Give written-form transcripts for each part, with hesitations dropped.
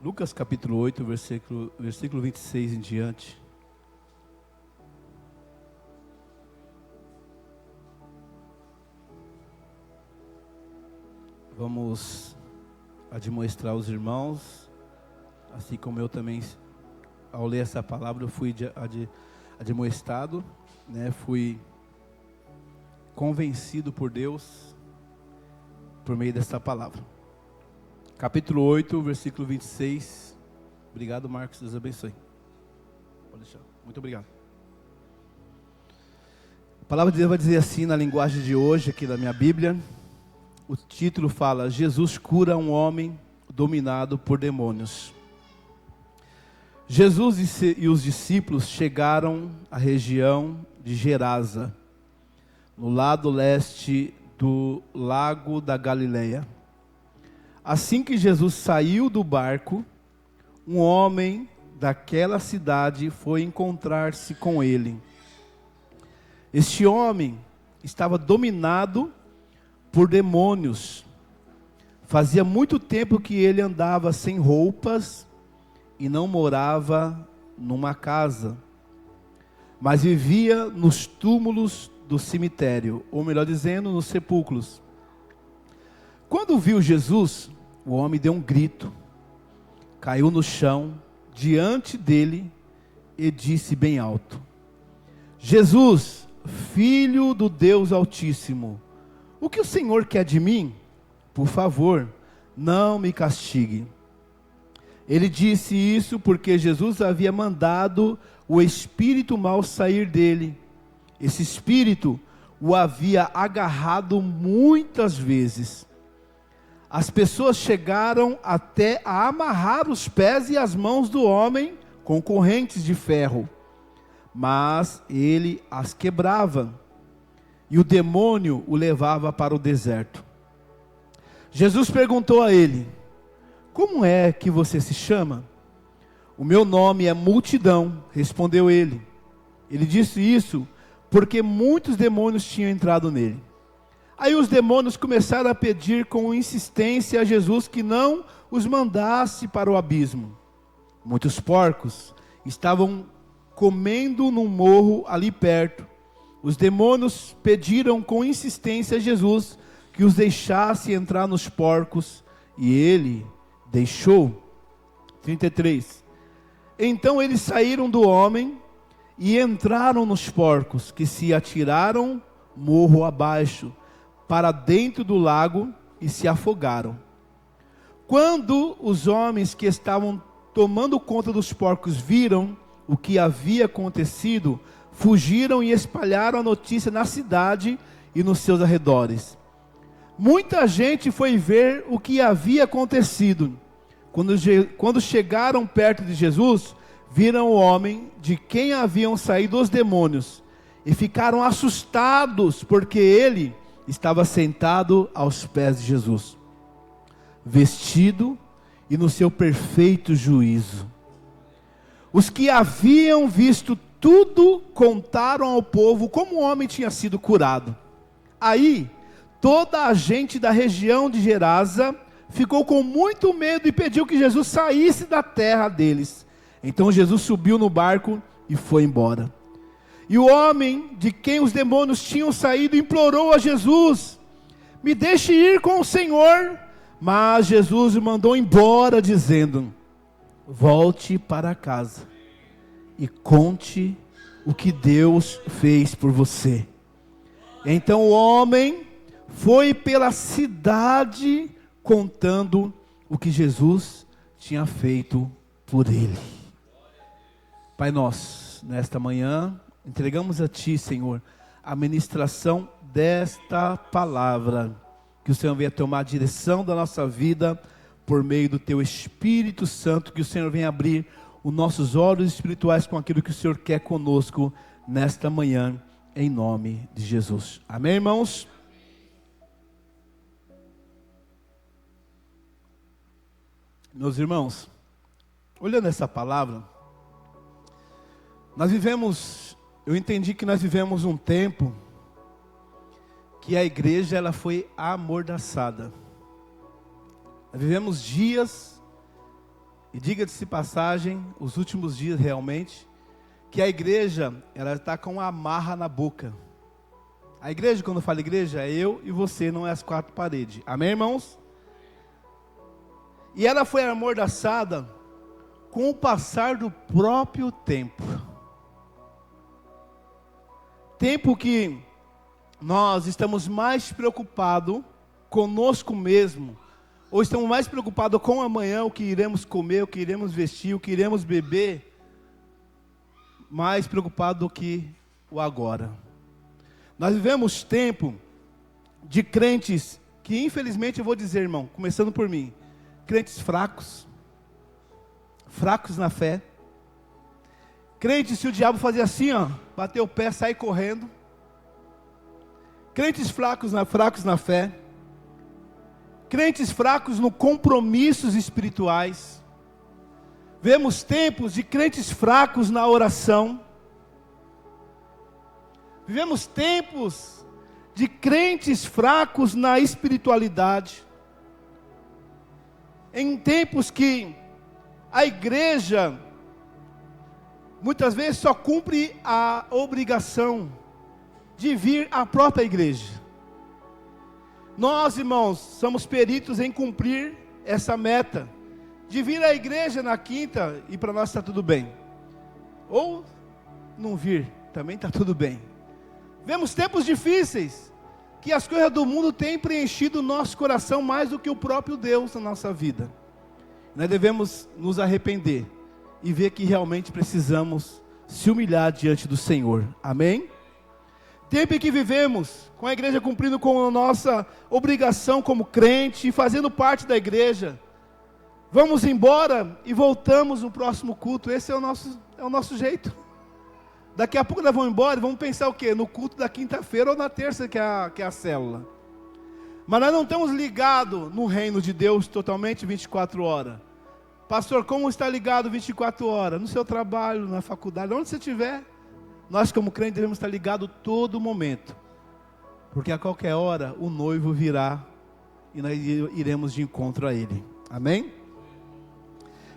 Lucas capítulo 8, versículo 26 em diante. Vamos admoestar os irmãos, assim como eu também, ao ler essa palavra, eu fui admoestado, né? Fui convencido por Deus, por meio dessa palavra. Capítulo 8, versículo 26. Obrigado, Marcos, Deus abençoe. Pode deixar. Muito obrigado. A palavra de Deus vai dizer assim, na linguagem de hoje, aqui da minha Bíblia. O título fala: Jesus cura um homem dominado por demônios. Jesus e os discípulos chegaram à região de Gerasa, no lado leste do lago da Galileia. Assim que Jesus saiu do barco, um homem daquela cidade foi encontrar-se com ele. Este homem estava dominado por demônios. Fazia muito tempo que ele andava sem roupas e não morava numa casa, mas vivia nos túmulos do cemitério, ou melhor dizendo, nos sepulcros. Quando viu Jesus, o homem deu um grito, caiu no chão diante dele e disse bem alto: Jesus, Filho do Deus Altíssimo, o que o Senhor quer de mim? Por favor, não me castigue. Ele disse isso porque Jesus havia mandado o espírito mau sair dele. Esse espírito o havia agarrado muitas vezes. As pessoas chegaram até a amarrar os pés e as mãos do homem com correntes de ferro, mas ele as quebrava, e o demônio o levava para o deserto. Jesus perguntou a ele: como é que você se chama? O meu nome é Multidão, respondeu ele. Ele disse isso porque muitos demônios tinham entrado nele. Aí os demônios começaram a pedir com insistência a Jesus que não os mandasse para o abismo. Muitos porcos estavam comendo num morro ali perto. Os demônios pediram com insistência a Jesus que os deixasse entrar nos porcos, e ele deixou. 33. Então eles saíram do homem e entraram nos porcos, que se atiraram morro abaixo, para dentro do lago, e se afogaram. Quando os homens que estavam tomando conta dos porcos viram o que havia acontecido, fugiram e espalharam a notícia na cidade e nos seus arredores. Muita gente foi ver o que havia acontecido. Quando chegaram perto de Jesus, viram o homem de quem haviam saído os demônios, e ficaram assustados, porque ele estava sentado aos pés de Jesus, vestido e no seu perfeito juízo. Os que haviam visto tudo contaram ao povo como o homem tinha sido curado. Aí, toda a gente da região de Gerasa ficou com muito medo e pediu que Jesus saísse da terra deles. Então Jesus subiu no barco e foi embora. E o homem de quem os demônios tinham saído implorou a Jesus: me deixe ir com o Senhor. Mas Jesus o mandou embora, dizendo: volte para casa e conte o que Deus fez por você. Então o homem foi pela cidade contando o que Jesus tinha feito por ele. Pai nosso, nesta manhã entregamos a Ti, Senhor, a ministração desta palavra. Que o Senhor venha tomar a direção da nossa vida por meio do Teu Espírito Santo. Que o Senhor venha abrir os nossos olhos espirituais com aquilo que o Senhor quer conosco nesta manhã, em nome de Jesus. Amém, irmãos? Meus irmãos, olhando essa palavra, eu entendi que nós vivemos um tempo que a igreja ela foi amordaçada. Nós vivemos dias E diga-se passagem, os últimos dias realmente, que a igreja, ela está com uma amarra na boca. A igreja, quando eu falo igreja, é eu e você, não é as quatro paredes. Amém, irmãos? E ela foi amordaçada com o passar do próprio tempo. Tempo que nós estamos mais preocupados conosco mesmo, ou estamos mais preocupados com amanhã, o que iremos comer, o que iremos vestir, o que iremos beber, mais preocupado do que o agora. Nós vivemos tempo de crentes que, infelizmente, eu vou dizer, irmão, começando por mim, crentes fracos na fé. Crentes, se o diabo fazia assim, ó, bater o pé, sair correndo. Crentes fracos na fé. Crentes fracos no compromissos espirituais. Vemos tempos de crentes fracos na oração. Vivemos tempos de crentes fracos na espiritualidade. Em tempos que a igreja muitas vezes só cumpre a obrigação de vir à própria igreja. Nós, irmãos, somos peritos em cumprir essa meta, de vir à igreja na quinta, e para nós está tudo bem. Ou não vir, também está tudo bem. Vemos tempos difíceis, que as coisas do mundo têm preenchido o nosso coração mais do que o próprio Deus na nossa vida. Nós devemos nos arrepender e ver que realmente precisamos se humilhar diante do Senhor. Amém? Tempo em que vivemos, com a igreja cumprindo com a nossa obrigação como crente, e fazendo parte da igreja. Vamos embora e voltamos no próximo culto. Esse é o nosso jeito. Daqui a pouco nós vamos embora e vamos pensar o quê? No culto da quinta-feira ou na terça, que é a célula. Mas nós não estamos ligados no reino de Deus totalmente 24 horas. Pastor, como está ligado 24 horas? No seu trabalho, na faculdade, onde você estiver. Nós como crentes devemos estar ligados todo momento. Porque a qualquer hora o noivo virá e nós iremos de encontro a ele. Amém?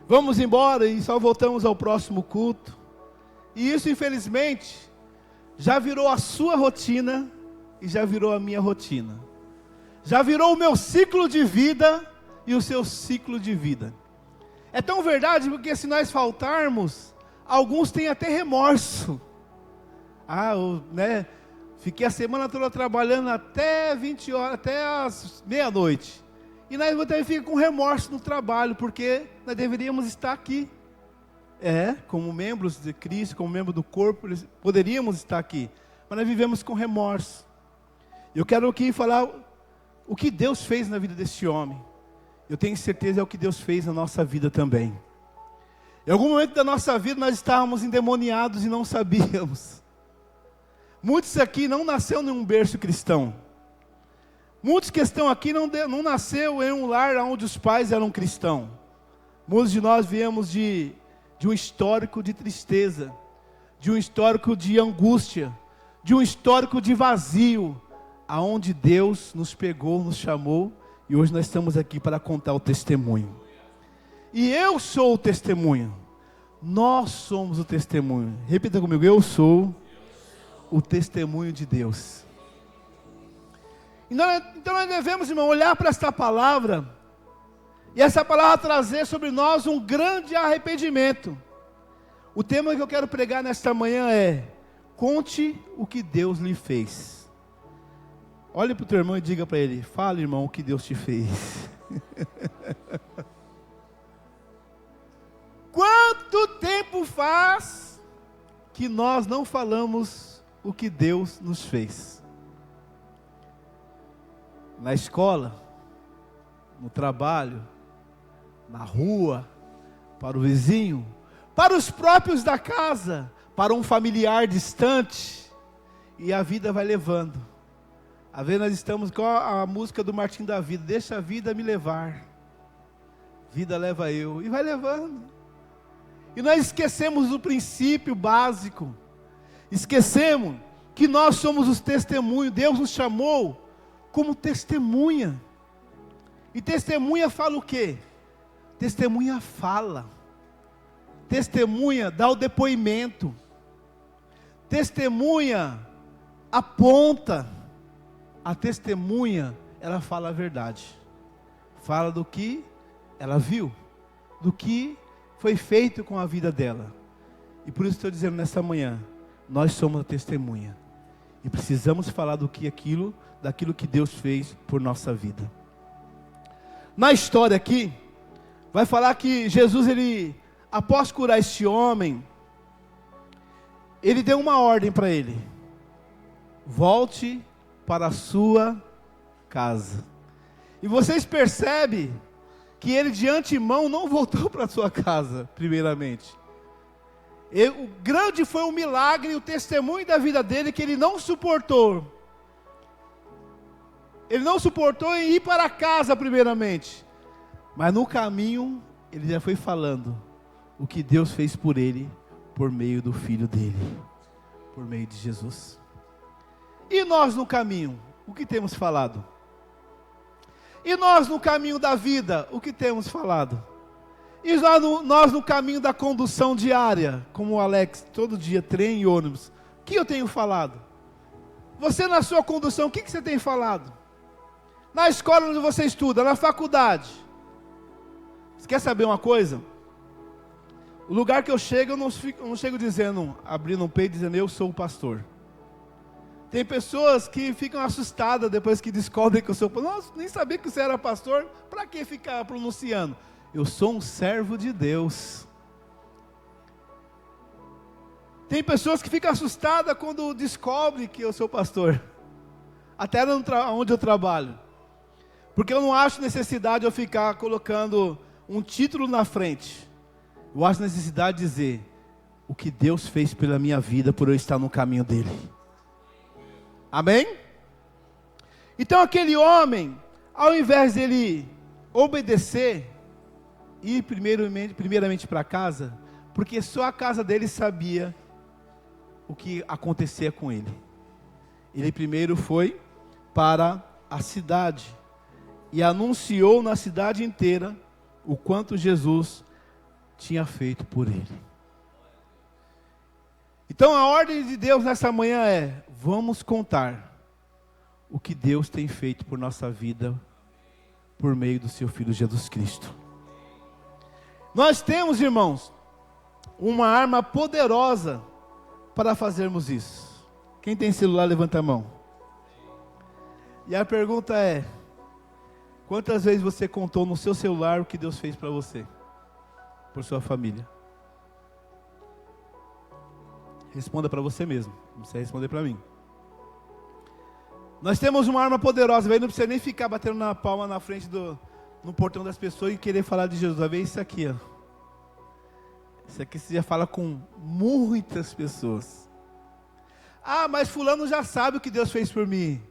Vamos embora e só voltamos ao próximo culto. E isso, infelizmente, já virou a sua rotina e já virou a minha rotina. Já virou o meu ciclo de vida e o seu ciclo de vida. É tão verdade porque se nós faltarmos, alguns têm até remorso. Fiquei a semana toda trabalhando até 20 horas, até as meia-noite. E nós também ficamos com remorso no trabalho, porque nós deveríamos estar aqui. Como membros de Cristo, como membro do corpo, poderíamos estar aqui. Mas nós vivemos com remorso. Eu quero aqui falar o que Deus fez na vida desse homem. Eu tenho certeza é o que Deus fez na nossa vida também. Em algum momento da nossa vida nós estávamos endemoniados e não sabíamos. Muitos aqui não nasceram em um berço cristão. Muitos que estão aqui não nasceu em um lar onde os pais eram cristãos. Muitos de nós viemos de um histórico de tristeza, de um histórico de angústia, de um histórico de vazio, aonde Deus nos pegou, nos chamou, e hoje nós estamos aqui para contar o testemunho. E eu sou o testemunho. Nós somos o testemunho. Repita comigo, eu sou o testemunho de Deus. Então nós devemos, irmão, olhar para esta palavra, e essa palavra trazer sobre nós um grande arrependimento. O tema que eu quero pregar nesta manhã é: conte o que Deus lhe fez. Olhe para o teu irmão e diga para ele: fala, irmão, o que Deus te fez. Quanto tempo faz que nós não falamos o que Deus nos fez? Na escola, no trabalho, na rua, para o vizinho, para os próprios da casa, para um familiar distante, e a vida vai levando. Às vezes nós estamos com a música do Martim da Vida: deixa a vida me levar, vida leva eu, e vai levando. E nós esquecemos o princípio básico, esquecemos que nós somos os testemunhos. Deus nos chamou como testemunha, e testemunha fala o quê? Testemunha fala. Testemunha dá o depoimento. Testemunha aponta. A testemunha, ela fala a verdade. Fala do que ela viu, do que foi feito com a vida dela. E por isso estou dizendo nessa manhã, nós somos a testemunha. E precisamos falar daquilo que Deus fez por nossa vida. Na história aqui, vai falar que Jesus, após curar este homem, ele deu uma ordem para ele: volte para a sua casa. E vocês percebem que ele de antemão não voltou para a sua casa, primeiramente. O grande foi o milagre, o testemunho da vida dele, que ele não suportou. Ele não suportou em ir para casa primeiramente. Mas no caminho, ele já foi falando o que Deus fez por ele, por meio do Filho dele, por meio de Jesus. E nós no caminho, o que temos falado? E nós no caminho da vida, o que temos falado? E nós no caminho da condução diária, como o Alex, todo dia, trem e ônibus, o que eu tenho falado? Você na sua condução, o que você tem falado? Na escola onde você estuda, na faculdade. Você quer saber uma coisa? O lugar que eu chego, eu não chego dizendo, abrindo um peito, dizendo, eu sou o pastor. Tem pessoas que ficam assustadas depois que descobrem que eu sou pastor. Nossa, nem sabia que você era pastor, para que ficar pronunciando? Eu sou um servo de Deus. Tem pessoas que ficam assustadas quando descobrem que eu sou pastor. Até onde eu trabalho. Porque eu não acho necessidade de eu ficar colocando um título na frente. Eu acho necessidade de dizer o que Deus fez pela minha vida, por eu estar no caminho dele. Amém? Então aquele homem, ao invés dele obedecer, ir primeiramente para casa, porque só a casa dele sabia o que acontecia com ele. Ele primeiro foi para a cidade e anunciou na cidade inteira o quanto Jesus tinha feito por ele. Então a ordem de Deus nessa manhã é: vamos contar o que Deus tem feito por nossa vida, por meio do seu Filho Jesus Cristo. Nós temos, irmãos, uma arma poderosa para fazermos isso. Quem tem celular, levanta a mão. E a pergunta é: quantas vezes você contou no seu celular o que Deus fez para você, por sua família? Responda para você mesmo, não precisa responder para mim. Nós temos uma arma poderosa, não precisa nem ficar batendo na palma na frente no portão das pessoas e querer falar de Jesus. Vai ver isso aqui, ó. Isso aqui você já fala com muitas pessoas. Ah, mas fulano já sabe o que Deus fez por mim.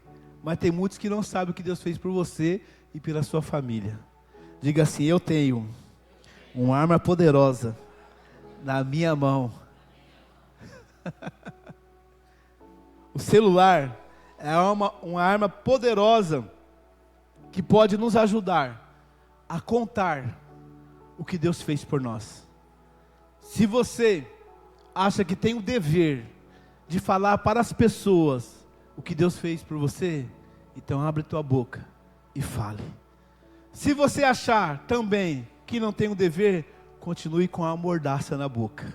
Mas tem muitos que não sabem o que Deus fez por você e pela sua família. Diga assim: eu tenho uma arma poderosa na minha mão. O celular é uma arma poderosa que pode nos ajudar a contar o que Deus fez por nós. Se você acha que tem o dever de falar para as pessoas o que Deus fez por você, então abre tua boca e fale. Se você achar também que não tem o dever, continue com a mordaça na boca,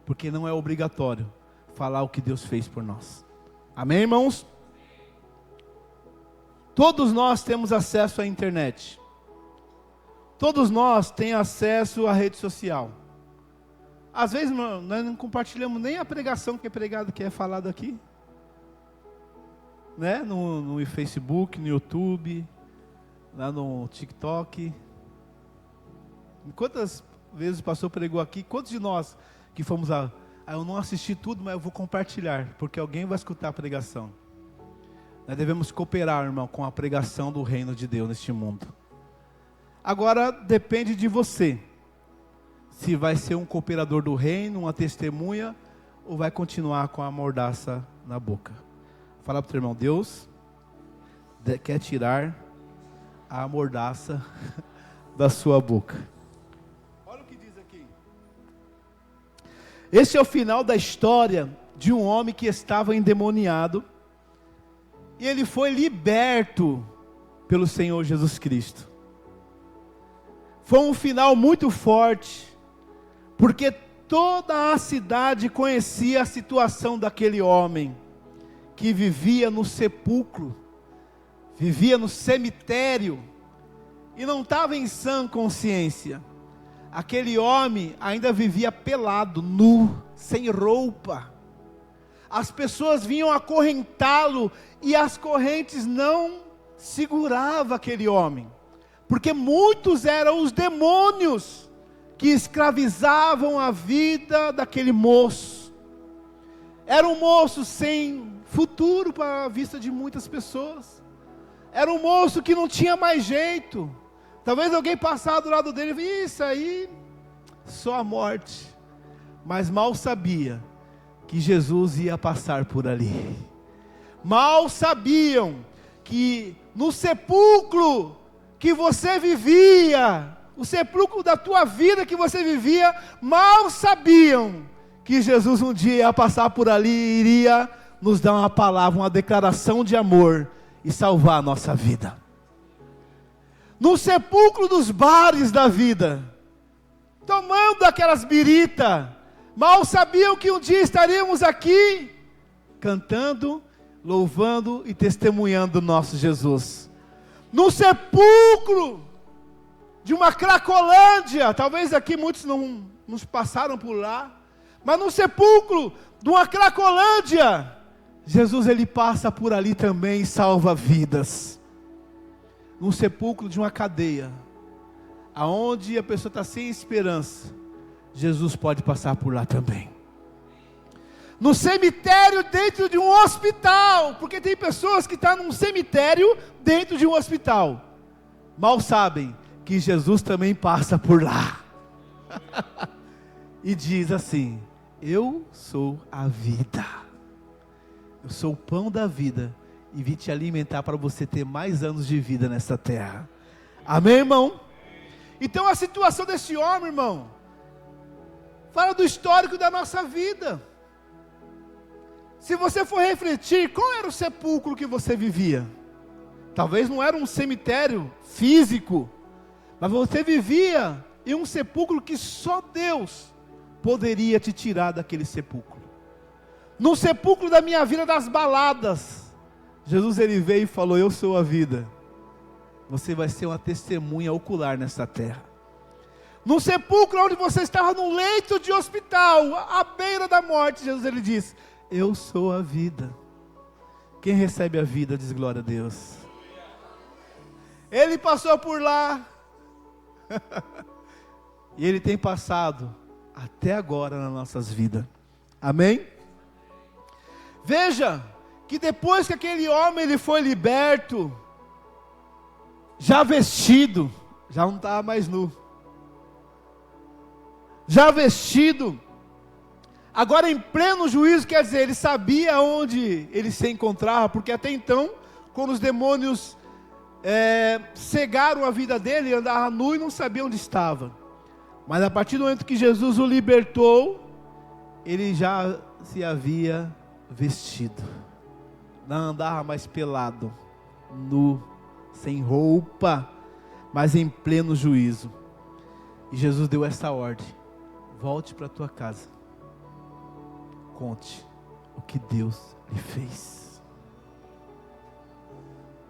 porque não é obrigatório falar o que Deus fez por nós. Amém, irmãos? Todos nós temos acesso à internet. Todos nós temos acesso à rede social. Às vezes nós não compartilhamos nem a pregação que é pregada, que é falada aqui, né? No Facebook, no YouTube, lá no TikTok. Quantas vezes o pastor pregou aqui? Quantos de nós que fomos eu não assisti tudo, mas eu vou compartilhar, porque alguém vai escutar a pregação. Nós devemos cooperar, irmão, com a pregação do reino de Deus neste mundo. Agora depende de você, se vai ser um cooperador do reino, uma testemunha, ou vai continuar com a mordaça na boca. Fala para o teu irmão: Deus quer tirar a mordaça da sua boca. Esse é o final da história de um homem que estava endemoniado, e ele foi liberto pelo Senhor Jesus Cristo. Foi um final muito forte, porque toda a cidade conhecia a situação daquele homem, que vivia no sepulcro, vivia no cemitério, e não estava em sã consciência. Aquele homem ainda vivia pelado, nu, sem roupa. As pessoas vinham acorrentá-lo, e as correntes não seguravam aquele homem, porque muitos eram os demônios que escravizavam a vida daquele moço. Era um moço sem futuro para a vista de muitas pessoas. Era um moço que não tinha mais jeito. Talvez alguém passar do lado dele e falei, isso aí, só a morte. Mas mal sabia que Jesus ia passar por ali. Mal sabiam que no sepulcro que você vivia, o sepulcro da tua vida que você vivia, mal sabiam que Jesus um dia ia passar por ali e iria nos dar uma palavra, uma declaração de amor e salvar a nossa vida. No sepulcro dos bares da vida, tomando aquelas birita, mal sabiam que um dia estaríamos aqui, cantando, louvando e testemunhando o nosso Jesus. No sepulcro de uma Cracolândia, talvez aqui muitos não nos passaram por lá, mas no sepulcro de uma Cracolândia, Jesus ele passa por ali também e salva vidas. No sepulcro de uma cadeia, aonde a pessoa está sem esperança, Jesus pode passar por lá também. No cemitério dentro de um hospital, porque tem pessoas que estão num cemitério dentro de um hospital, mal sabem que Jesus também passa por lá, e diz assim, eu sou a vida, eu sou o pão da vida, e vim te alimentar para você ter mais anos de vida nessa terra. Amém, irmão? Então a situação desse homem, irmão, fala do histórico da nossa vida. Se você for refletir, qual era o sepulcro que você vivia? Talvez não era um cemitério físico, mas você vivia em um sepulcro que só Deus poderia te tirar daquele sepulcro. No sepulcro da minha vida, das baladas, Jesus ele veio e falou, eu sou a vida. Você vai ser uma testemunha ocular nessa terra. No sepulcro onde você estava num leito de hospital, à beira da morte, Jesus ele diz, eu sou a vida. Quem recebe a vida diz glória a Deus. Ele passou por lá, e ele tem passado até agora nas nossas vidas. Amém? Veja, que depois que aquele homem ele foi liberto, já vestido, já não estava mais nu, já vestido, agora em pleno juízo, quer dizer, ele sabia onde ele se encontrava, porque até então, quando os demônios cegaram a vida dele, ele andava nu e não sabia onde estava, mas a partir do momento que Jesus o libertou, ele já se havia vestido, não andava mais pelado, nu, sem roupa, mas em pleno juízo. E Jesus deu essa ordem, volte para a tua casa, conte o que Deus lhe fez.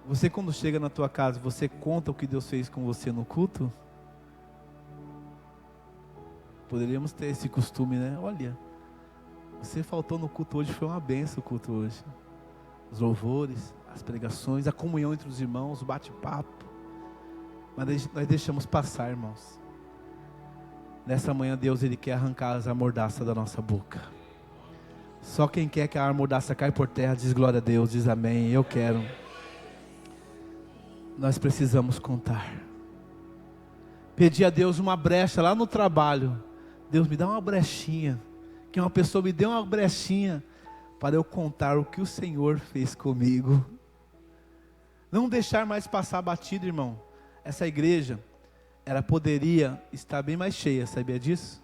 Você quando chega na tua casa, você conta o que Deus fez com você no culto? Poderíamos ter esse costume, né? Olha, você faltou no culto hoje, foi uma benção o culto hoje. Os louvores, as pregações, a comunhão entre os irmãos, o bate-papo. Mas nós deixamos passar, irmãos. Nessa manhã Deus ele quer arrancar as amordaças da nossa boca. Só quem quer que a amordaça caia por terra diz glória a Deus, diz amém, eu quero. Nós precisamos contar. Pedir a Deus uma brecha lá no trabalho. Deus me dá uma brechinha. Que uma pessoa me dê uma brechinha para eu contar o que o Senhor fez comigo. Não deixar mais passar batido, irmão. Essa igreja, ela poderia estar bem mais cheia, sabia disso?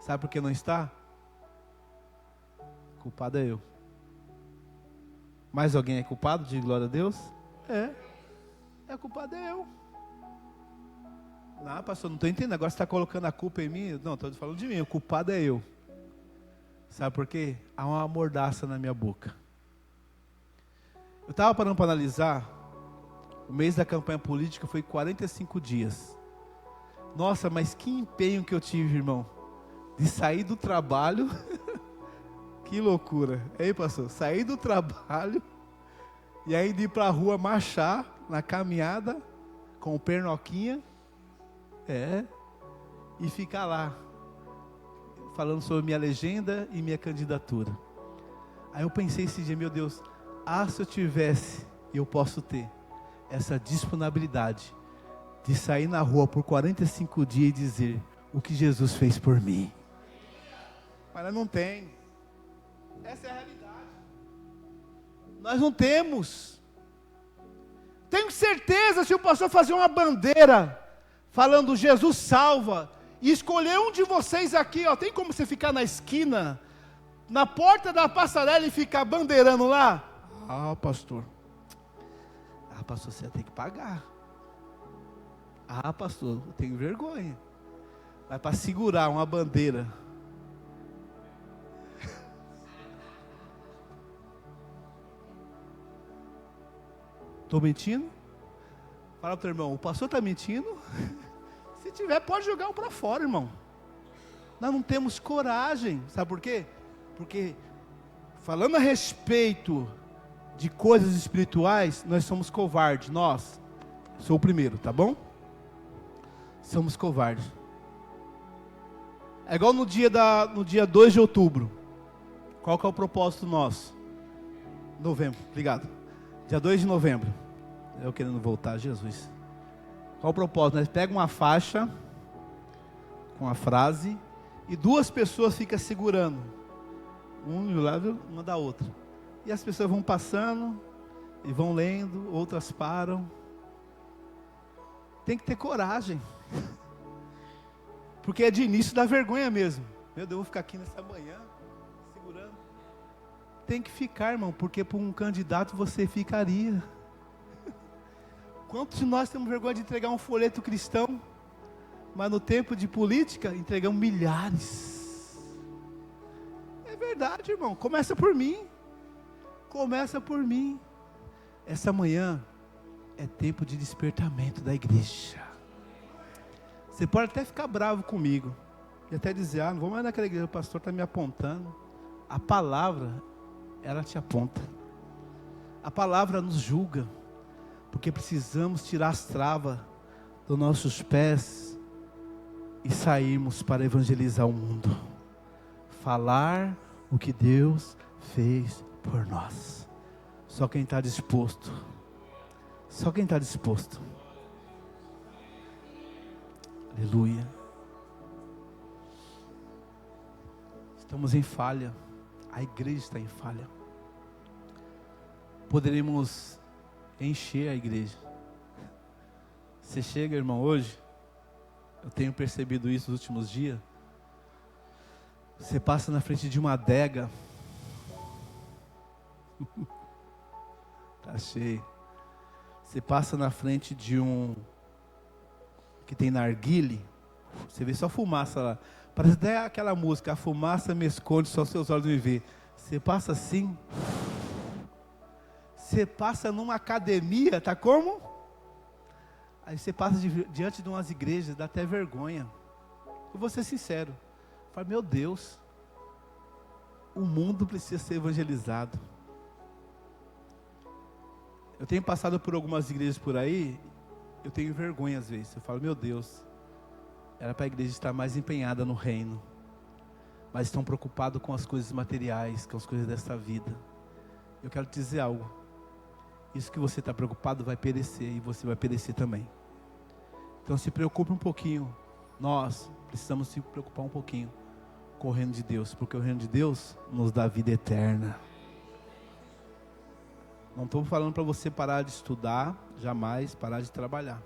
Sabe por que não está? Culpado é eu. Mais alguém é culpado? De glória a Deus? Culpado é eu. Não, pastor, não estou entendendo. Agora você está colocando a culpa em mim? Não, estou falando de mim. O culpado é eu. Sabe por quê? Há uma mordaça na minha boca. Eu estava parando para analisar. O mês da campanha política foi 45 dias. Nossa, mas que empenho que eu tive, irmão. De sair do trabalho. Que loucura. Ei, pastor, sair do trabalho e ainda ir para a rua marchar na caminhada com o pernoquinha. E ficar lá falando sobre minha legenda e minha candidatura. Aí eu pensei esse dia, meu Deus, se eu tivesse, eu posso ter essa disponibilidade de sair na rua por 45 dias e dizer o que Jesus fez por mim. Mas não tem. Essa é a realidade. Nós não temos. Tenho certeza, se o pastor fazer uma bandeira falando Jesus salva, e escolher um de vocês aqui, tem como você ficar na esquina, na porta da passarela e ficar bandeirando lá? Pastor, você tem que pagar. Pastor, eu tenho vergonha. Mas para segurar uma bandeira, estou mentindo? Fala para o teu irmão, o pastor está mentindo? Se tiver, pode jogar o para fora, irmão. Nós não temos coragem. Sabe por quê? Porque falando a respeito de coisas espirituais, nós somos covardes. Nós, sou o primeiro, tá bom? Somos covardes. É igual no dia 2 de outubro. Qual que é o propósito nosso? Novembro, obrigado. Dia 2 de novembro. Eu querendo voltar, Jesus. Qual o propósito? Nós pegamos uma faixa com a frase e duas pessoas ficam segurando. Um do lado, uma da outra. E as pessoas vão passando e vão lendo, outras param. Tem que ter coragem. Porque é de início da vergonha mesmo. Meu Deus, eu vou ficar aqui nessa manhã segurando. Tem que ficar, irmão, porque por um candidato você ficaria. Quantos de nós temos vergonha de entregar um folheto cristão, mas no tempo de política entregamos milhares? É verdade, irmão. Começa por mim. Começa por mim. Essa manhã é tempo de despertamento da igreja. Você pode até ficar bravo comigo e até dizer, não vou mais naquela igreja, o pastor está me apontando. A palavra, ela te aponta. A palavra nos julga. Porque precisamos tirar as travas dos nossos pés e sairmos para evangelizar o mundo. Falar o que Deus fez por nós. Só quem está disposto. Só quem está disposto. Aleluia. Estamos em falha. A igreja está em falha. Poderemos encher a igreja. Você chega, irmão, hoje, eu tenho percebido isso nos últimos dias. Você passa na frente de uma adega, tá cheio. Você passa na frente de um que tem narguile, você vê só fumaça lá. Parece até aquela música, a fumaça me esconde, só seus olhos me vê. Você passa assim. Você passa numa academia, tá como? Aí você passa diante de umas igrejas, dá até vergonha. Eu vou ser sincero. Fala, meu Deus, o mundo precisa ser evangelizado. Eu tenho passado por algumas igrejas por aí, eu tenho vergonha às vezes. Eu falo, meu Deus, era para a igreja estar mais empenhada no reino, mas estão preocupados com as coisas materiais, com as coisas desta vida. Eu quero te dizer algo. Isso que você está preocupado vai perecer e você vai perecer também. Então se preocupe um pouquinho. Nós precisamos se preocupar um pouquinho com o reino de Deus, porque o reino de Deus nos dá vida eterna. Não estou falando para você parar de estudar, jamais parar de trabalhar.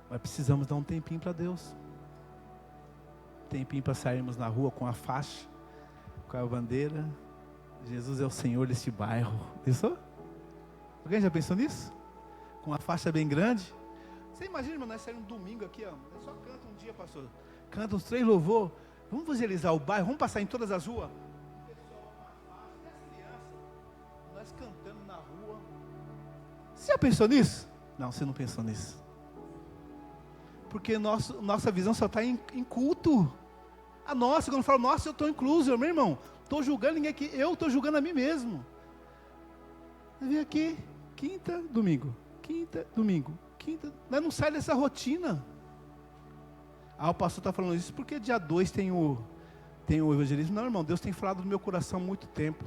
Mas precisamos dar um tempinho para Deus. tempinho para sairmos na rua com a faixa, com a bandeira. Jesus é o Senhor deste bairro. Pensou? Alguém já pensou nisso? Com uma faixa bem grande. Você imagina, irmão, nós saímos um domingo aqui, ó. Só canta um dia, pastor. Canta uns 3 louvor. Vamos evangelizar o bairro, vamos passar em todas as ruas. O pessoal com a faixa, até as crianças. Nós cantando na rua. Você já pensou nisso? Não, você não pensou nisso. Porque nossa visão só está em culto. A nossa, quando eu falo, nossa, eu estou incluso, meu irmão. Estou julgando ninguém aqui, eu estou julgando a mim mesmo. Eu vim aqui, quinta, domingo. Nós não sai dessa rotina. O pastor está falando isso porque dia 2 tem o evangelismo. Não, irmão, Deus tem falado no meu coração há muito tempo.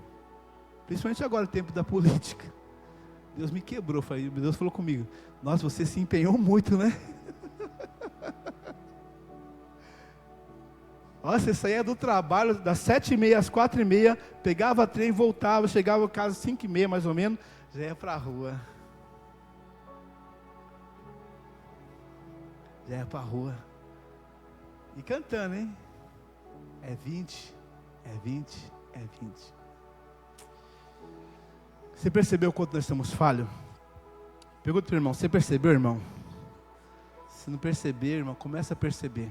Principalmente agora, no tempo da política. Deus me quebrou, Deus falou comigo. Nossa, você se empenhou muito, né? Olha, você saía do trabalho das 7h30 às 4h30, pegava trem, voltava, chegava em casa às 5h30 mais ou menos, já ia para a rua. E cantando, hein? É 20. Você percebeu quanto nós estamos falhos? Pergunta para o irmão, você percebeu, irmão? Se não perceber, irmão, começa a perceber.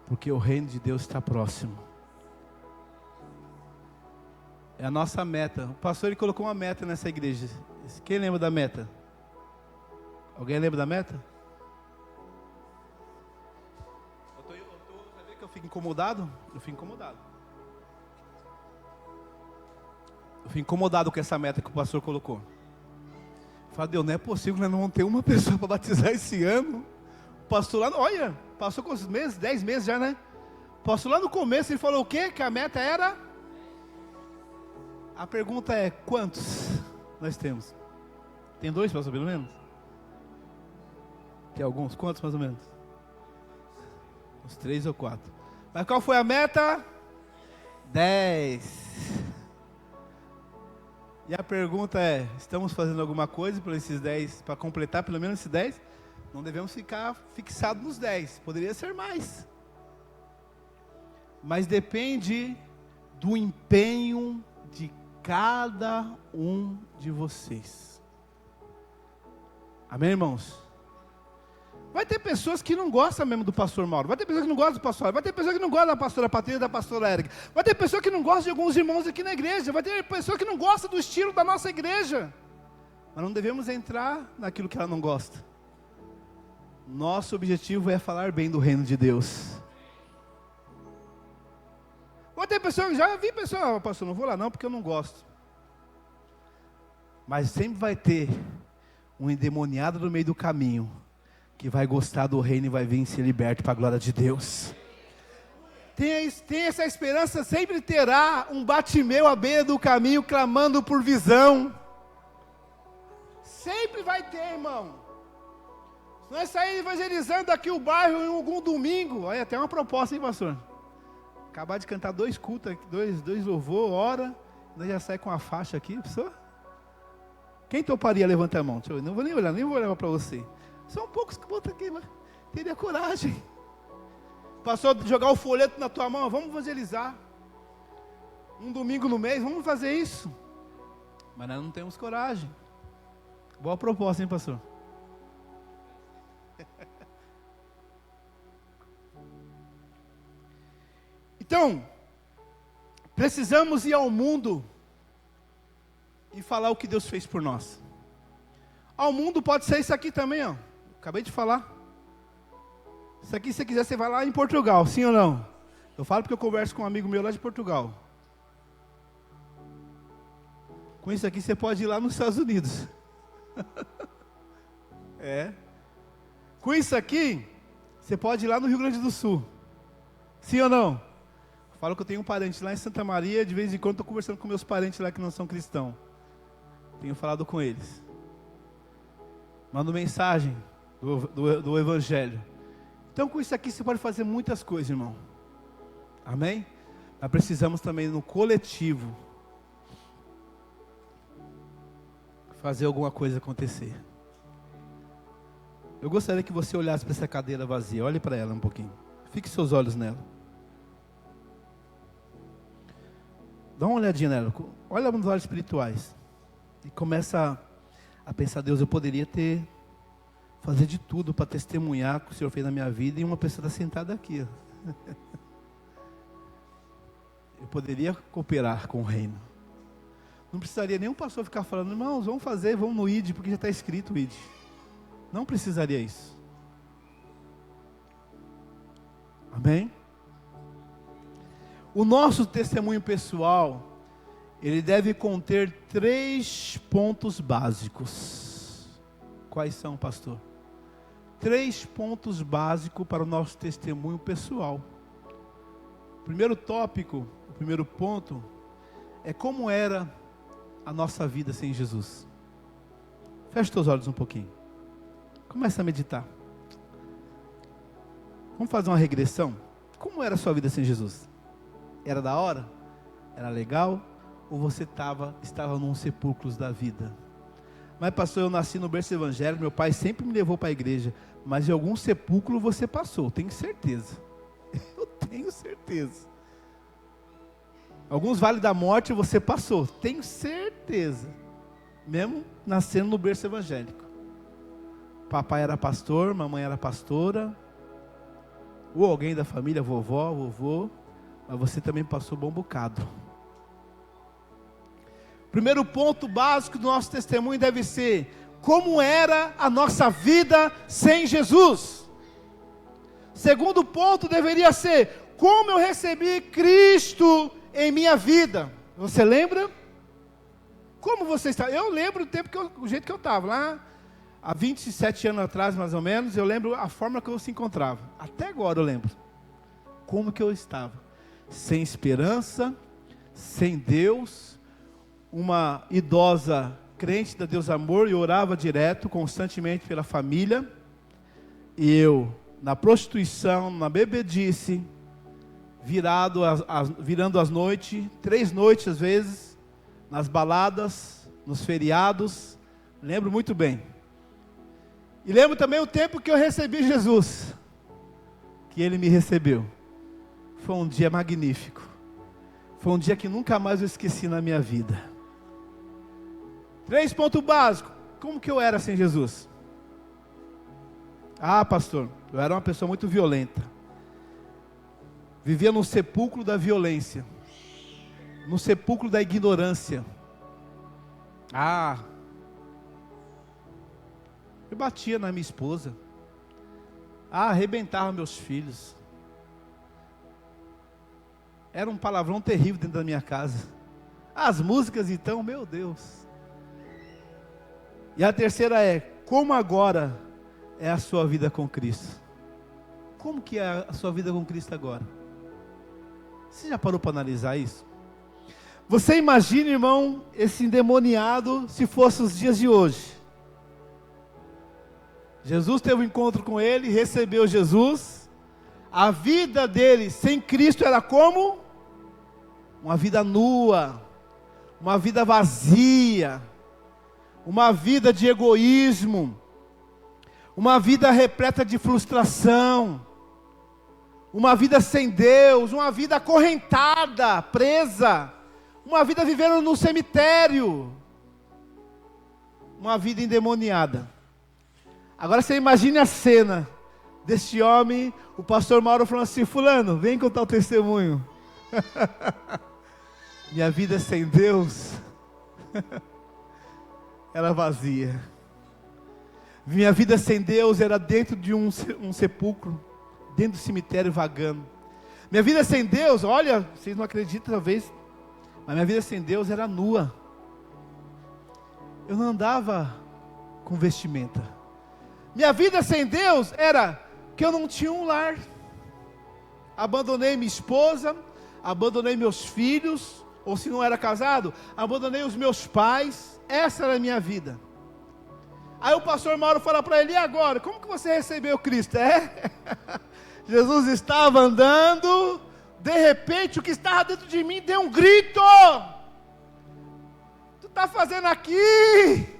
Porque o reino de Deus está próximo. É a nossa meta. O pastor ele colocou uma meta nessa igreja. Quem lembra da meta? Alguém lembra da meta? Sabe que eu fico incomodado? Eu fico incomodado com essa meta que o pastor colocou. Eu falo, Deus, não é possível, nós não vamos ter uma pessoa para batizar esse ano. O pastor lá, olha, passou quantos meses? 10 meses já, né? O pastor lá no começo, ele falou o quê? Que a meta era? A pergunta é, quantos nós temos? Tem 2, pastor, pelo menos? Tem alguns? Quantos, mais ou menos? Uns 3 ou 4. Mas qual foi a meta? 10. E a pergunta é, estamos fazendo alguma coisa para esses 10, para completar pelo menos esses 10? Não devemos ficar fixados nos 10, poderia ser mais. Mas depende do empenho de cada um de vocês. Amém, irmãos? Vai ter pessoas que não gostam mesmo do pastor Mauro, vai ter pessoas que não gostam do pastor, vai ter pessoas que não gostam da pastora Patrícia, da pastora Érica, vai ter pessoas que não gostam de alguns irmãos aqui na igreja, vai ter pessoas que não gostam do estilo da nossa igreja, mas não devemos entrar naquilo que ela não gosta. Nosso objetivo é falar bem do reino de Deus. Vai ter pessoas, já vi pessoas, pastor, não vou lá não porque eu não gosto, mas sempre vai ter um endemoniado no meio do caminho, que vai gostar do reino e vai vir ser liberto para a glória de Deus. Tem essa esperança, sempre terá um Batimeu à beira do caminho, clamando por visão. Sempre vai ter, irmão. Se nós sairmos evangelizando aqui o bairro em algum domingo, olha, até uma proposta, hein, pastor? Acabar de cantar 2 cultos, 2 louvor, hora, nós já sai com a faixa aqui, pessoal. Quem toparia? Levanta a mão. Eu não vou nem olhar para você. São poucos que botam aqui, mas teria coragem. Passou a jogar o folheto na tua mão, vamos evangelizar. Um domingo no mês, vamos fazer isso. Mas nós não temos coragem. Boa proposta, hein, pastor? Então, precisamos ir ao mundo e falar o que Deus fez por nós. Ao mundo pode ser isso aqui também, ó. Acabei de falar. Isso aqui, se você quiser, você vai lá em Portugal, sim ou não? Eu falo porque eu converso com um amigo meu lá de Portugal. Com isso aqui, você pode ir lá nos Estados Unidos. É. Com isso aqui, você pode ir lá no Rio Grande do Sul. Sim ou não? Eu falo que eu tenho um parente lá em Santa Maria, de vez em quando estou conversando com meus parentes lá que não são cristãos. Tenho falado com eles. Mando mensagem do Evangelho. Então com isso aqui você pode fazer muitas coisas, irmão. Amém? Mas precisamos também no coletivo fazer alguma coisa acontecer. Eu gostaria que você olhasse para essa cadeira vazia. Olhe para ela um pouquinho. Fique seus olhos nela. Dá uma olhadinha nela. Olha nos olhos espirituais. E começa a pensar, Deus, eu poderia fazer de tudo para testemunhar o que o Senhor fez na minha vida, e uma pessoa está sentada aqui. Eu poderia cooperar com o reino. Não precisaria nenhum pastor ficar falando, irmãos, vamos fazer, vamos no ID, porque já está escrito o ID. Não precisaria isso. Amém? O nosso testemunho pessoal, ele deve conter 3 pontos básicos. Quais são, pastor? 3 pontos básicos para o nosso testemunho pessoal. O primeiro tópico, o primeiro ponto, é como era a nossa vida sem Jesus. Feche os teus olhos um pouquinho. Começa a meditar. Vamos fazer uma regressão. Como era a sua vida sem Jesus? Era da hora? Era legal? Ou você estava num sepulcro da vida? Mas pastor, eu nasci no berço evangélico, meu pai sempre me levou para a igreja, mas em algum sepulcro você passou, tenho certeza. Eu tenho certeza. Alguns vales da morte você passou, tenho certeza. Mesmo nascendo no berço evangélico. Papai era pastor, mamãe era pastora, ou alguém da família, vovó, vovô, mas você também passou bom bocado. Primeiro ponto básico do nosso testemunho deve ser: como era a nossa vida sem Jesus? Segundo ponto deveria ser: como eu recebi Cristo em minha vida? Você lembra? Como você está? Eu lembro o jeito que eu estava lá, há 27 anos atrás mais ou menos, eu lembro a forma que eu se encontrava. Até agora eu lembro. Como que eu estava? Sem esperança, sem Deus, uma idosa crente da Deus Amor, e orava direto, constantemente pela família, e eu na prostituição, na bebedice, virando as noites, 3 noites às vezes, nas baladas, nos feriados, lembro muito bem. E lembro também o tempo que eu recebi Jesus, que Ele me recebeu. Foi um dia magnífico, foi um dia que nunca mais eu esqueci na minha vida. 3 pontos básicos. Como que eu era sem Jesus? Ah, pastor, eu era uma pessoa muito violenta. Vivia no sepulcro da violência, no sepulcro da ignorância. Eu batia na minha esposa. Arrebentava meus filhos. Era um palavrão terrível dentro da minha casa. As músicas então, meu Deus. E a terceira é: como agora é a sua vida com Cristo? Como que é a sua vida com Cristo agora? Você já parou para analisar isso? Você imagina, irmão, esse endemoniado, se fosse os dias de hoje. Jesus teve um encontro com ele, recebeu Jesus. A vida dele sem Cristo era como? Uma vida nua, uma vida vazia, uma vida de egoísmo, uma vida repleta de frustração, uma vida sem Deus, uma vida acorrentada, presa, uma vida vivendo no cemitério, uma vida endemoniada. Agora você imagine a cena deste homem, o pastor Mauro falando assim: fulano, vem contar o testemunho. Minha vida sem Deus era vazia. Minha vida sem Deus era dentro de um sepulcro, dentro do cemitério vagando. Minha vida sem Deus, olha, vocês não acreditam talvez, mas minha vida sem Deus era nua. Eu não andava com vestimenta. Minha vida sem Deus era que eu não tinha um lar. Abandonei minha esposa, abandonei meus filhos, ou se não era casado, abandonei os meus pais. Essa era a minha vida. Aí o pastor Mauro fala para ele: e agora? Como que você recebeu Cristo? Jesus estava andando, de repente o que estava dentro de mim deu um grito: tu está fazendo aqui?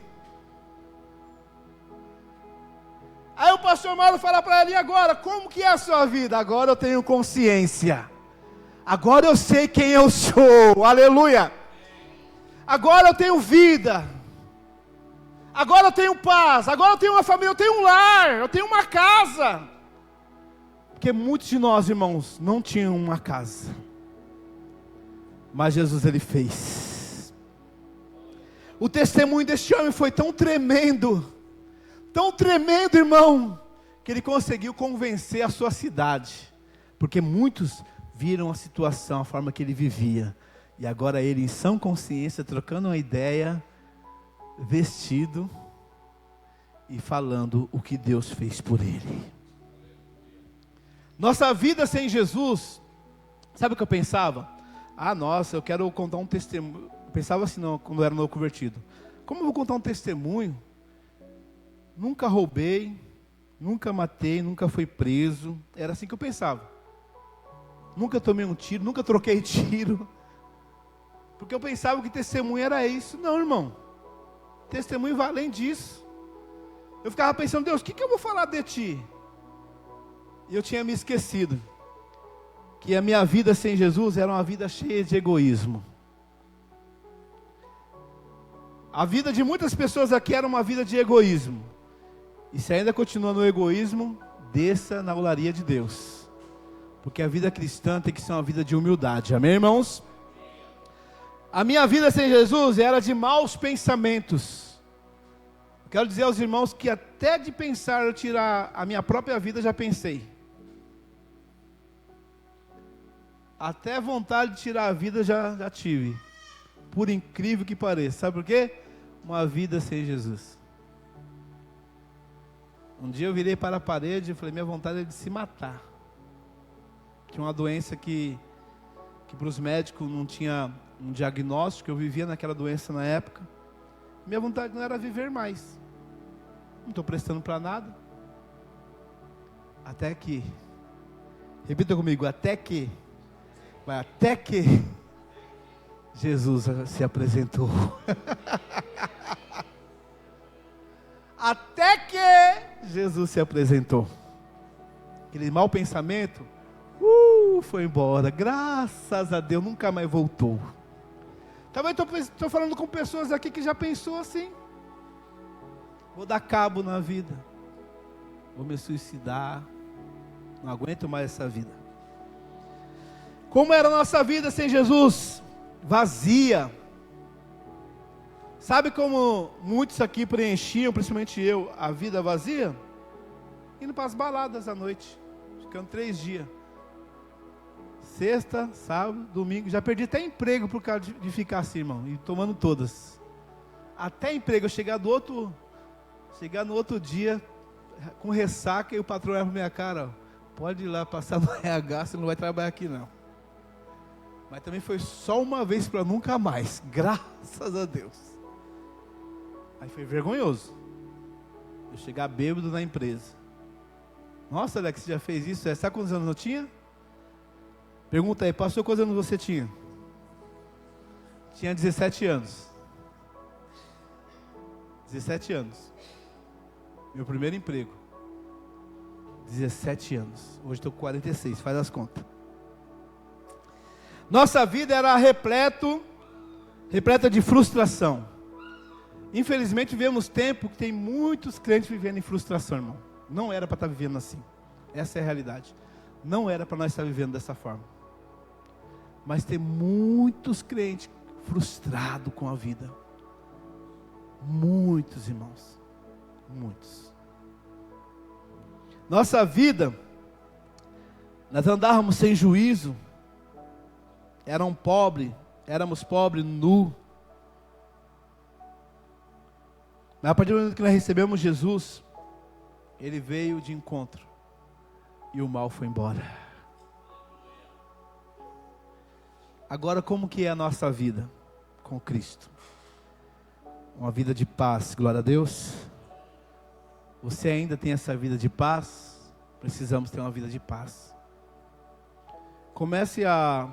Aí o pastor Mauro fala para ele: e agora, como que é a sua vida? Agora eu tenho consciência. Agora eu sei quem eu sou. Aleluia. Agora eu tenho vida. Agora eu tenho paz. Agora eu tenho uma família, eu tenho um lar, eu tenho uma casa. Porque muitos de nós, irmãos, não tinham uma casa. Mas Jesus, ele fez. O testemunho deste homem foi tão tremendo, irmão, que ele conseguiu convencer a sua cidade. Porque muitos viram a situação, a forma que ele vivia. E agora ele, em sã consciência, trocando uma ideia, vestido e falando o que Deus fez por ele. Nossa vida sem Jesus, sabe o que eu pensava? Nossa, eu quero contar um testemunho. Eu pensava assim, não, quando eu era novo convertido. Como eu vou contar um testemunho? Nunca roubei, nunca matei, nunca fui preso. Era assim que eu pensava. Nunca tomei um tiro, nunca troquei tiro. Porque eu pensava que testemunho era isso. Não, irmão. Testemunho vai além disso. Eu ficava pensando: Deus, o que eu vou falar de ti? E eu tinha me esquecido que a minha vida sem Jesus era uma vida cheia de egoísmo. A vida de muitas pessoas aqui era uma vida de egoísmo. E se ainda continua no egoísmo, desça na olaria de Deus. Porque a vida cristã tem que ser uma vida de humildade. Amém, irmãos? A minha vida sem Jesus era de maus pensamentos. Quero dizer aos irmãos que até de pensar eu tirar a minha própria vida já pensei. Até vontade de tirar a vida já tive. Por incrível que pareça. Sabe por quê? Uma vida sem Jesus. Um dia eu virei para a parede e falei: minha vontade é de se matar. Tinha uma doença que para os médicos não tinha um diagnóstico. Eu vivia naquela doença na época. Minha vontade não era viver mais. Não estou prestando para nada. Até que, repita comigo, até que Jesus se apresentou. Até que Jesus se apresentou. Aquele mau pensamento foi embora. Graças a Deus, nunca mais voltou. Também estou falando com pessoas aqui que já pensou assim: vou dar cabo na vida, vou me suicidar, não aguento mais essa vida. Como era a nossa vida sem Jesus? Vazia. Sabe como muitos aqui preenchiam, principalmente eu, a vida vazia? Indo para as baladas à noite, ficando 3 dias. Sexta, sábado, domingo. Já perdi até emprego por causa de ficar assim, irmão, e tomando todas. Até emprego. Eu chegar no outro dia com ressaca, e o patrão olha para minha cara: pode ir lá passar no RH, você não vai trabalhar aqui não. Mas também foi só uma vez para nunca mais, graças a Deus. Aí foi vergonhoso eu chegar bêbado na empresa. Nossa, Alex, você já fez isso? Sabe quantos anos eu tinha? Pergunta aí, pastor, quantos anos você tinha? Tinha 17 anos. 17 anos. Meu primeiro emprego. 17 anos. Hoje estou com 46, faz as contas. Nossa vida era repleta de frustração. Infelizmente vivemos tempo que tem muitos crentes vivendo em frustração, irmão. Não era para estar vivendo assim. Essa é a realidade. Não era para nós estar vivendo dessa forma. Mas tem muitos crentes frustrados com a vida. Muitos, irmãos. Muitos. Nossa vida, nós andávamos sem juízo. Éramos pobres, nu. Mas a partir do momento que nós recebemos Jesus, Ele veio de encontro e o mal foi embora. Agora, como que é a nossa vida com Cristo? Uma vida de paz, glória a Deus. Você ainda tem essa vida de paz? Precisamos ter uma vida de paz. Comece a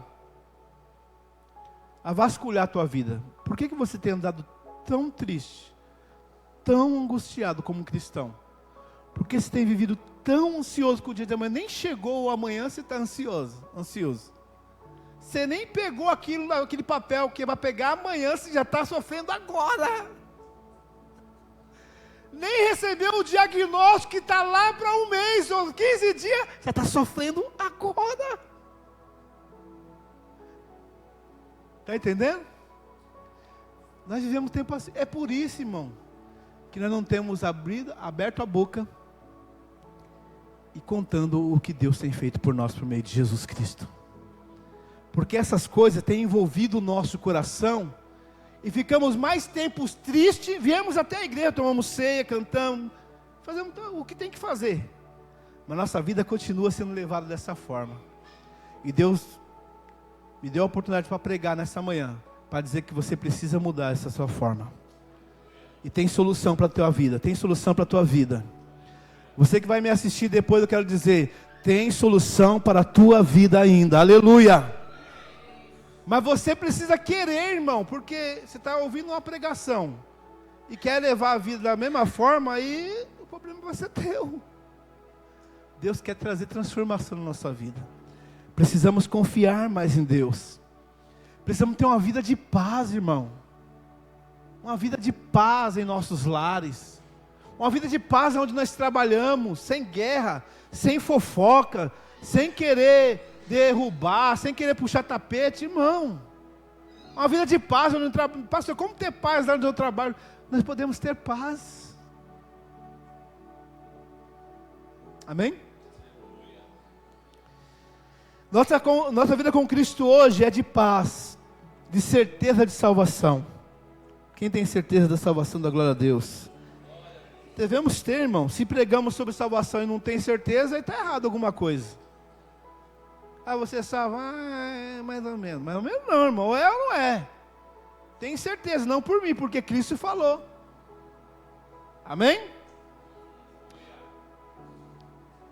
vasculhar a tua vida. Por que você tem andado tão triste, tão angustiado como cristão? Porque você tem vivido tão ansioso com o dia de amanhã, nem chegou o amanhã, você está ansioso. Você nem pegou aquele papel que vai pegar amanhã, você já está sofrendo agora. Nem recebeu o diagnóstico que está lá para um mês ou 15 dias, já está sofrendo agora. Está entendendo? Nós vivemos tempo assim. É por isso, irmão, que nós não temos aberto a boca e contando o que Deus tem feito por nós por meio de Jesus Cristo. Porque essas coisas têm envolvido o nosso coração e ficamos mais tempos tristes, viemos até a igreja, tomamos ceia, cantamos, fazemos o que tem que fazer. Mas nossa vida continua sendo levada dessa forma. E Deus me deu a oportunidade para pregar nessa manhã, para dizer que você precisa mudar essa sua forma. E tem solução para a tua vida, tem solução para a tua vida. Você que vai me assistir depois, eu quero dizer, tem solução para a tua vida ainda, aleluia. Mas você precisa querer, irmão, porque você está ouvindo uma pregação e quer levar a vida da mesma forma, aí o problema vai ser teu. Deus quer trazer transformação na nossa vida. Precisamos confiar mais em Deus. Precisamos ter uma vida de paz, irmão. Uma vida de paz em nossos lares. Uma vida de paz onde nós trabalhamos, sem guerra, sem fofoca, sem querer derrubar, sem querer puxar tapete, irmão. Uma vida de paz onde pastor, como ter paz lá onde eu trabalho? Nós podemos ter paz. Amém? Nossa vida com Cristo hoje é de paz, de certeza de salvação. Quem tem certeza da salvação, da glória a Deus? Devemos ter, irmão. Se pregamos sobre salvação e não tem certeza, aí está errado alguma coisa. Ah, você salva, é mais ou menos. Mais ou menos não, irmão, ou é ou não é. Tem certeza, não por mim, porque Cristo falou. Amém?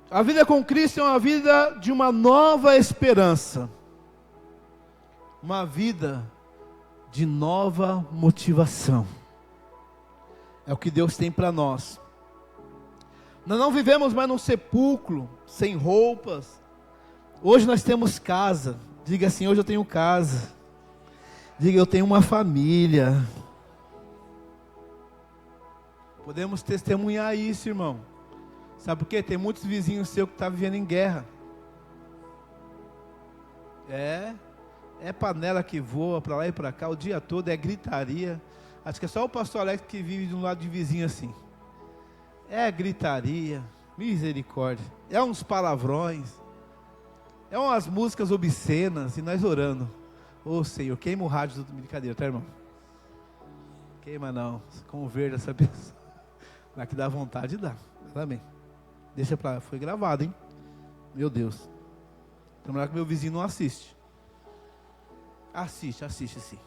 A vida com Cristo é uma vida de uma nova esperança. Uma vida de nova motivação. É o que Deus tem para nós. Nós não vivemos mais num sepulcro, sem roupas. Hoje nós temos casa. Diga assim, hoje eu tenho casa. Diga, eu tenho uma família. Podemos testemunhar isso, irmão. Sabe por quê? Tem muitos vizinhos seus que estão vivendo em guerra. É panela que voa para lá e para cá o dia todo, é gritaria. Acho que é só o pastor Alex que vive de um lado de vizinho assim. É gritaria, misericórdia. É uns palavrões. É umas músicas obscenas e nós orando. Ô Senhor, queima o rádio do brincadeira, tá, irmão? Queima não, converta essa pessoa. Lá que dá vontade, dá. Também. Deixa pra lá, foi gravado, hein? Meu Deus. Tomara que meu vizinho não assiste. Assiste sim.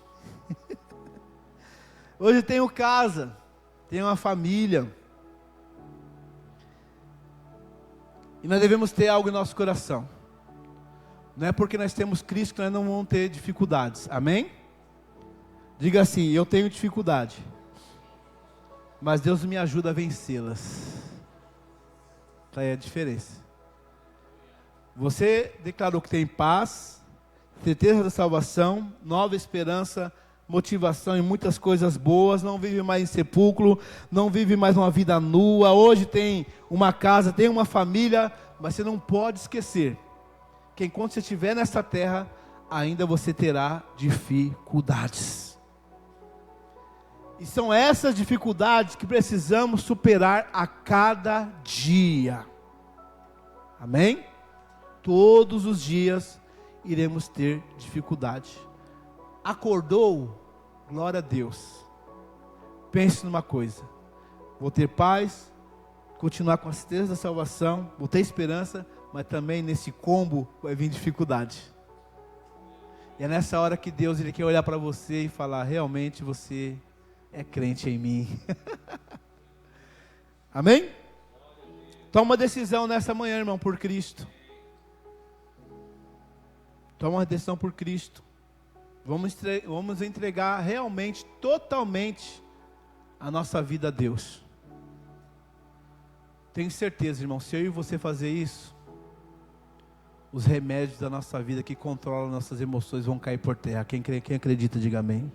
Hoje tenho casa, tenho uma família. E nós devemos ter algo em nosso coração. Não é porque nós temos Cristo que nós não vamos ter dificuldades. Amém? Diga assim, eu tenho dificuldade, mas Deus me ajuda a vencê-las. Está aí a diferença. Você declarou que tem paz, certeza da salvação, nova esperança, motivação em muitas coisas boas, não vive mais em sepulcro, não vive mais uma vida nua, hoje tem uma casa, tem uma família, mas você não pode esquecer que enquanto você estiver nessa terra, ainda você terá dificuldades. E são essas dificuldades que precisamos superar a cada dia. Amém? Todos os dias iremos ter dificuldade. Acordou? Glória a Deus. Pense numa coisa. Vou ter paz, continuar com a certeza da salvação, vou ter esperança, mas também nesse combo vai vir dificuldade. E é nessa hora que Deus ele quer olhar para você e falar, realmente você é crente em mim. Amém? Toma uma decisão nessa manhã, irmão, por Cristo. Toma uma decisão por Cristo. Vamos entregar realmente, totalmente, a nossa vida a Deus. Tenho certeza, irmão, se eu e você fazer isso, os remédios da nossa vida que controlam nossas emoções vão cair por terra. Quem acredita, diga amém.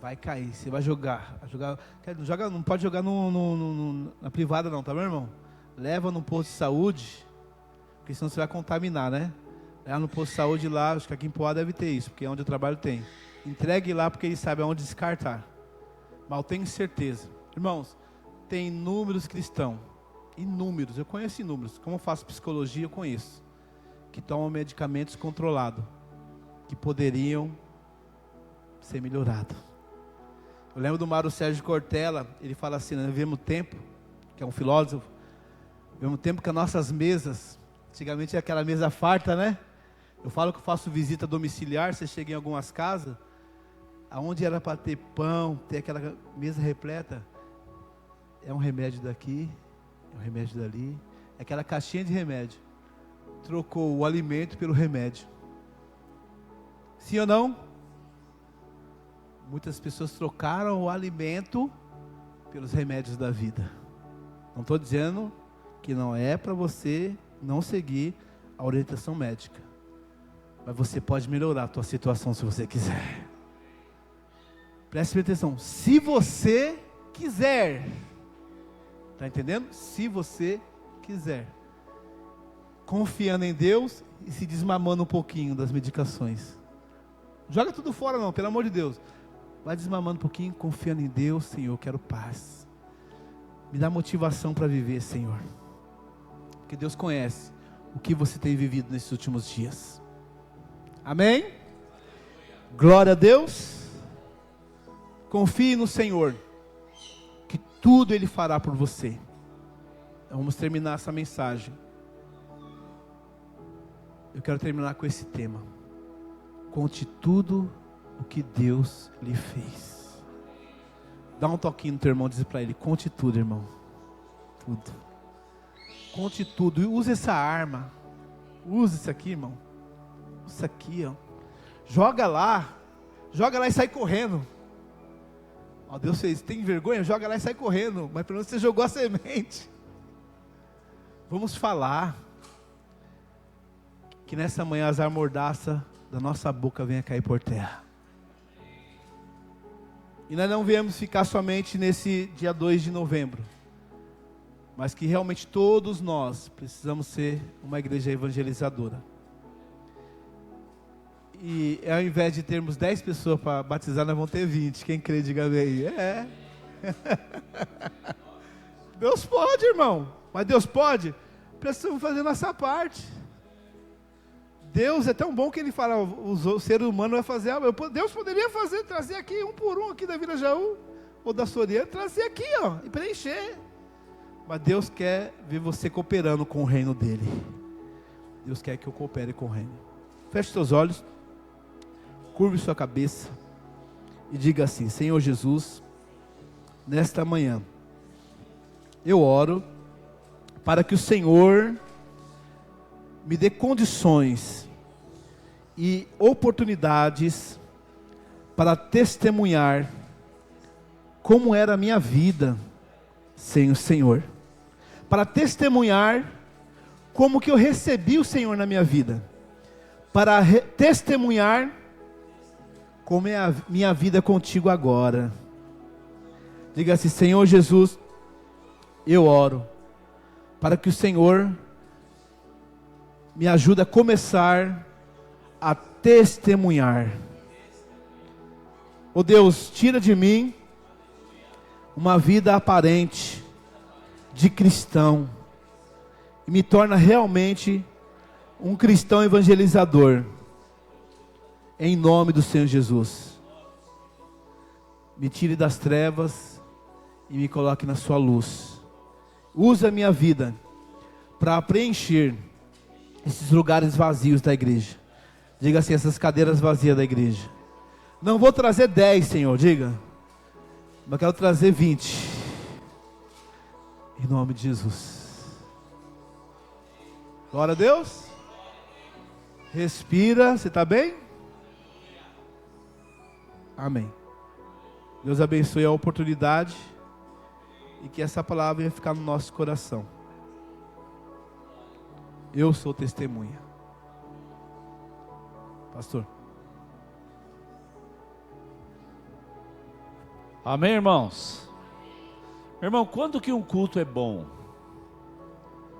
Vai cair, você vai jogar. Não pode jogar na privada não, tá bom, irmão? Leva num posto de saúde, porque senão você vai contaminar, né? Leva no posto de saúde lá, acho que aqui em Poá deve ter isso, porque é onde eu trabalho tem. Entregue lá, porque eles sabem aonde descartar. Mas eu tenho certeza. Irmãos, tem inúmeros cristãos, inúmeros, eu conheço inúmeros, como eu faço psicologia, eu conheço, que tomam medicamentos controlados, que poderiam ser melhorados. Eu lembro do Mário Sérgio Cortella, ele fala assim, nós vivemos tempo, que é um filósofo, vivemos tempo que as nossas mesas, antigamente era aquela mesa farta, né? Eu falo que eu faço visita domiciliar, você chega em algumas casas, aonde era para ter pão, ter aquela mesa repleta, é um remédio daqui, é um remédio dali, é aquela caixinha de remédio, trocou o alimento pelo remédio. Sim ou não? Muitas pessoas trocaram o alimento pelos remédios da vida. Não estou dizendo que não é para você não seguir a orientação médica, mas você pode melhorar a tua situação se você quiser. Preste atenção, se você quiser, está entendendo? Se você quiser, confiando em Deus e se desmamando um pouquinho das medicações. Joga tudo fora não, pelo amor de Deus. Vai desmamando um pouquinho, confiando em Deus. Senhor, eu quero paz. Me dá motivação para viver, Senhor. Porque Deus conhece o que você tem vivido nesses últimos dias. Amém? Glória a Deus. Confie no Senhor, que tudo Ele fará por você. Então, vamos terminar essa mensagem. Eu quero terminar com esse tema. Conte tudo o que Deus lhe fez. Dá um toquinho no teu irmão, diz para ele, conte tudo, irmão. Tudo. Conte tudo. E use essa arma. Use isso aqui, irmão. Isso aqui, ó. Joga lá e sai correndo. Ó, Deus fez, tem vergonha? Joga lá e sai correndo. Mas pelo menos você jogou a semente. Vamos falar. Que nessa manhã as amordaças da nossa boca venha cair por terra. E nós não viemos ficar somente nesse dia 2 de novembro. Mas que realmente todos nós precisamos ser uma igreja evangelizadora. E ao invés de termos 10 pessoas para batizar, nós vamos ter 20. Quem crê, diga amém. É. Deus pode, irmão. Mas Deus pode. Precisamos fazer nossa parte. Deus é tão bom que Ele fala, o ser humano vai fazer algo. Deus poderia fazer, trazer aqui um por um aqui da Vila Jaú, ou da Soriano, trazer aqui, ó, e preencher. Mas Deus quer ver você cooperando com o reino dEle. Deus quer que eu coopere com o reino. Feche seus olhos, curve sua cabeça e diga assim: Senhor Jesus, nesta manhã, eu oro para que o Senhor me dê condições e oportunidades para testemunhar como era a minha vida sem o Senhor. Para testemunhar como que eu recebi o Senhor na minha vida. Para testemunhar como é a minha vida contigo agora. Diga assim: Senhor Jesus, eu oro para que o Senhor me ajude a começar a testemunhar. Oh Deus, tira de mim uma vida aparente de cristão e me torna realmente um cristão evangelizador, em nome do Senhor Jesus. Me tire das trevas e me coloque na sua luz. Use a minha vida para preencher esses lugares vazios da igreja. Diga assim: essas cadeiras vazias da igreja. Não vou trazer 10, Senhor, diga, mas quero trazer 20, em nome de Jesus. Glória a Deus. Respira, você está bem? Amém. Deus abençoe a oportunidade e que essa palavra venha ficar no nosso coração. Eu sou testemunha. Pastor. Amém, irmãos? Meu irmão, quando que um culto é bom?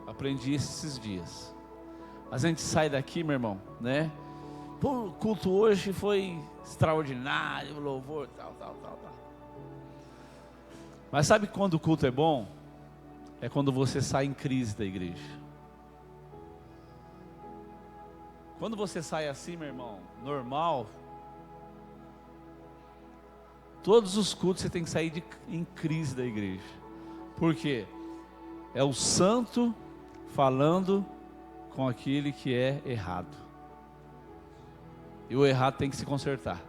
Aprendi esses dias. A gente sai daqui, meu irmão, né? Pô, o culto hoje foi extraordinário, louvor, tal. Mas sabe quando o culto é bom? É quando você sai em crise da igreja. Quando você sai assim, meu irmão, normal, todos os cultos você tem que sair em crise da igreja. Por quê? É o santo falando com aquele que é errado. E o errado tem que se consertar.